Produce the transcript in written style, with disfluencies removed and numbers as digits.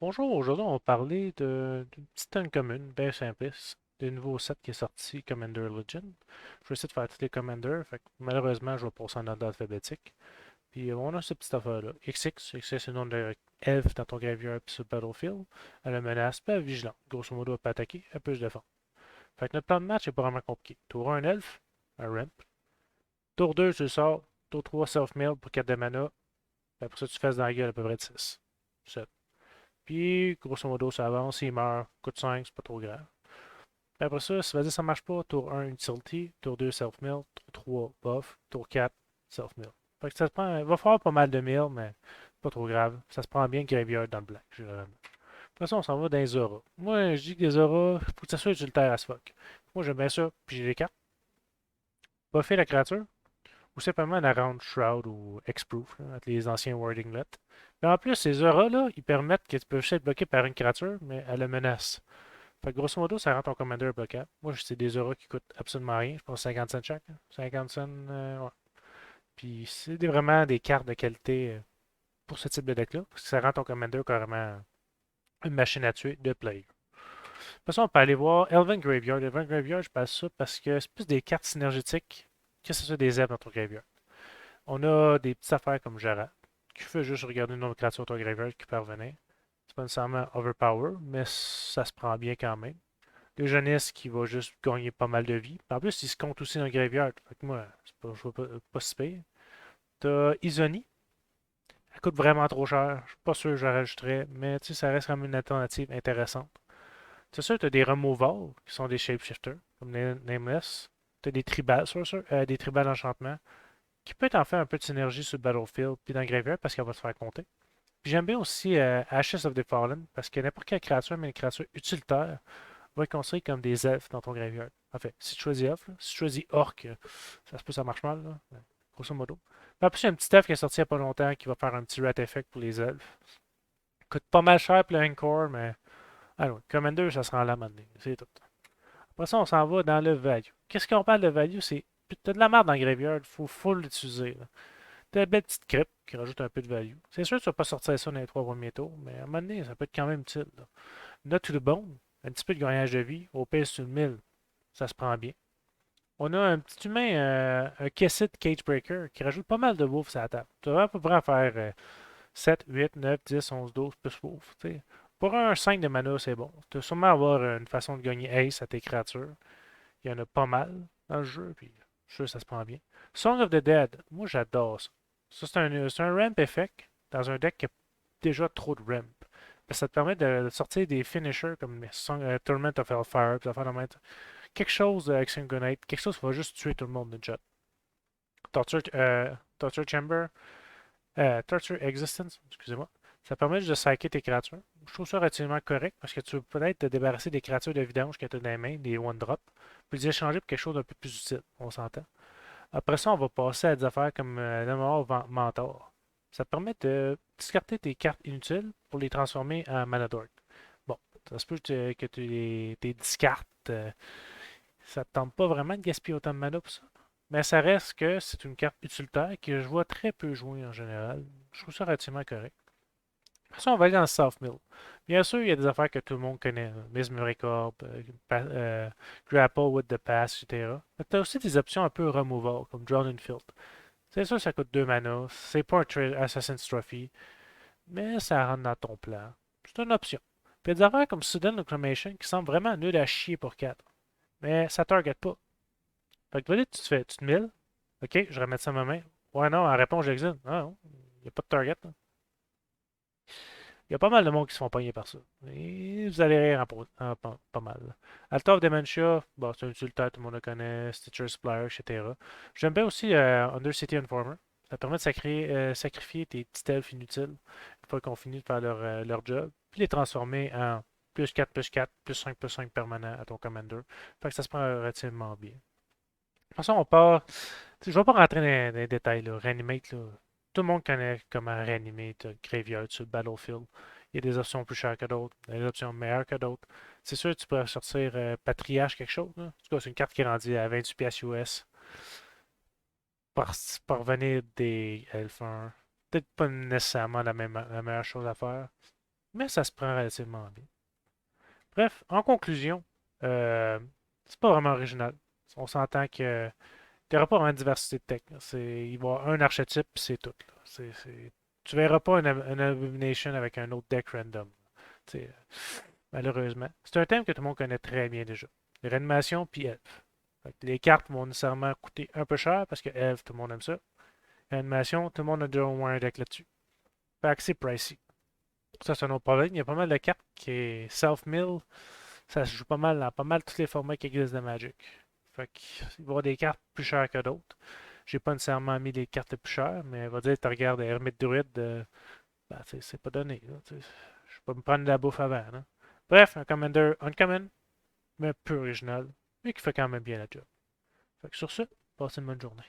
Bonjour, aujourd'hui on va parler d'une petite tonne commune, bien simpliste, des nouveaux sets qui est sorti, Commander Legend. Je vais essayer de faire tous les Commanders, fait que malheureusement je vais passer en ordre alphabétique. Puis on a cette petite affaire-là. XX, XX c'est le nom de elfe dans ton graveyard puis sur le battlefield. Elle a menace, pas vigilante. Grosso modo, elle peut attaquer, elle peut se défendre. Fait que notre plan de match est pas vraiment compliqué. Tour 1, un elfe, un ramp. Tour 2, tu le sors. Tour 3, self-mill pour 4 de mana. Puis après ça, tu fasses dans la gueule à peu près de 6. Puis, grosso modo, ça avance, il meurt, coûte 5, c'est pas trop grave. Puis après ça, si vas-y, ça marche pas, tour 1, utility, tour 2, self-mill, tour 3, buff, tour 4, self-mill. Fait que ça se prend, il va falloir pas mal de mill, mais pas trop grave. Ça se prend bien graveyard dans le black, généralement. Après ça, on s'en va dans les auras. Moi, je dis que les auras, faut que ça soit utilitaire as fuck. Moi, j'aime bien ça, puis j'ai les cartes. Buffer la créature, ou simplement la rendre Shroud ou X-Proof, là, avec les anciens wordinglets. Mais en plus, ces auras-là, ils permettent que tu peux juste être bloqué par une créature, mais elle le menace. Fait que grosso modo, ça rend ton commander bloquable. Moi, c'est des auras qui coûtent absolument rien. Je pense 50 cents chaque, hein. 50 cents, ouais. Puis c'est vraiment des cartes de qualité pour ce type de deck-là, parce que ça rend ton commander carrément une machine à tuer de player. De toute façon, on peut aller voir Elven Graveyard. Elven Graveyard, je passe ça parce que c'est plus des cartes synergétiques que ce soit des elfes dans ton graveyard. On a des petites affaires comme Jara, qui fait juste regarder le nombre de créatures de ton graveyard qui peut revenir. C'est pas nécessairement overpower, mais ça se prend bien quand même. Le jeunesse qui va juste gagner pas mal de vie. En plus, il se compte aussi dans le graveyard. Fait que moi, c'est pas, je vois pas si pire. T'as Izoni. Elle coûte vraiment trop cher. Je suis pas sûr que je la rajouterais, mais tu sais, ça reste quand même une alternative intéressante. C'est sûr, t'as des removals qui sont des shapeshifters, comme Nameless. T'as des tribals, des tribals d'enchantement, qui peut en faire un peu de synergie sur le battlefield puis dans le graveyard parce qu'elle va se faire compter. Puis j'aime bien aussi Ashes of the Fallen parce que n'importe quelle créature, mais une créature utilitaire, va être construit comme des elfes dans ton graveyard. En fait, si tu choisis elfe, là, si tu choisis orc, ça se peut ça marche mal, là, grosso modo. Puis en plus, il y a un petit elfe qui est sorti il n'y a pas longtemps qui va faire un petit rat effect pour les elfes. Coûte pas mal cher pour le Encore, mais alors, Commander, ça sera en la monnaie. C'est tout. Après ça, on s'en va dans le value. Qu'est-ce qu'on parle de value? C'est. T'as de la merde dans le graveyard, faut l'utiliser. T'as une belle petite crypte qui rajoute un peu de value. C'est sûr que tu vas pas sortir ça dans les trois premiers tours, mais à un moment donné, ça peut être quand même utile. Là. Note to the bone, un petit peu de gagnage de vie, au pire sur le 1000, ça se prend bien. On a un petit humain, un Kessit Cagebreaker, qui rajoute pas mal de wolves à la table. Tu vas à peu près en faire 7, 8, 9, 10, 11, 12 plus wolves. T'sais. Pour un 5 de mana, c'est bon. Tu vas sûrement avoir une façon de gagner Ace à tes créatures. Il y en a pas mal dans le jeu, puis je suis sûr que ça se prend bien. Song of the Dead, moi j'adore ça. Ça, c'est un ramp effect dans un deck qui a déjà trop de ramp. Ça te permet de sortir des finishers comme Tournament of Hellfire, puis quelque chose avec Syngonite, quelque chose qui va juste tuer tout le monde de jet. Torture, Torture Chamber, Torture Existence, excusez-moi. Ça permet juste de psycher tes créatures. Je trouve ça relativement correct parce que tu veux peut-être te débarrasser des créatures de vidange que tu as dans les mains, des one-drop, puis les échanger pour quelque chose d'un peu plus utile, on s'entend. Après ça, on va passer à des affaires comme le Mentor. Ça permet de discarter tes cartes inutiles pour les transformer en Mana Dork. Bon, ça se peut que tu les discartes. Ça te tente pas vraiment de gaspiller autant de mana pour ça. Mais ça reste que c'est une carte utilitaire que je vois très peu jouer en général. Je trouve ça relativement correct. Après ça, on va aller dans le Soft Mill. Bien sûr, il y a des affaires que tout le monde connaît. Mesmericorp, Grapple with the Pass, etc. Mais tu as aussi des options un peu removal, comme Drown in Field. C'est sûr, ça coûte 2 mana. C'est pas un Assassin's Trophy, mais ça rentre dans ton plan. C'est une option. Puis il y a des affaires comme Sudden Reclamation qui semblent vraiment nul à chier pour 4. Mais ça target pas. Fait que vas-y, tu te milles. Ok, je remets ça à ma main. Ouais, non, en réponse, j'existe. Ah non, il n'y a pas de target. Là. Il y a pas mal de monde qui se font pogner par ça. Et vous allez rire pas mal. Altar of Dementia, bon, c'est un utilitaire, tout le monde le connaît. Stitcher Supplier, etc. J'aime bien aussi Undercity Informer. Ça permet de sacrifier tes petits elfes inutiles une fois qu'on finit de faire leur job, puis les transformer en plus 4 plus 5 permanent à ton commander. Fait que ça se prend relativement bien. De toute façon, on part. Je ne vais pas rentrer dans les détails. Là. Reanimate, là. Tout le monde connaît comment réanimer Graveyard sur le Battlefield. Il y a des options plus chères que d'autres, des options meilleures que d'autres. C'est sûr que tu pourrais sortir Patriarche quelque chose. Là. En tout cas, c'est une carte qui est rendue à 28 pièces US par, par venir des Elfins. Peut-être pas nécessairement la meilleure chose à faire. mais ça se prend relativement bien. Bref, en conclusion, euh, c'est pas vraiment original. On s'entend que il n'y aura pas vraiment de diversité de tech. Il va y avoir un archétype, puis c'est tout. Là. Tu verras pas une Abomination avec un autre deck random. T'sais, malheureusement. C'est un thème que tout le monde connaît très bien déjà. Les réanimations puis Elf. Fait que les cartes vont nécessairement coûter un peu cher parce que Elf, tout le monde aime ça. Réanimation, tout le monde a déjà au moins un deck là-dessus. Fait que c'est pricey. Ça, c'est un autre problème. Il y a pas mal de cartes qui est self-mill. Ça se joue pas mal dans pas mal tous les formats qui existent de Magic. Fait qu'il va y avoir des cartes plus chères que d'autres. J'ai pas nécessairement mis les cartes les plus chères, mais on va dire, tu regardes Hermite Druide, ben, c'est pas donné. Là, je vais pas me prendre de la bouffe avant. Là. Bref, un Commander uncommon, mais peu original, mais qui fait quand même bien la job. Fait que sur ce, passez une bonne journée.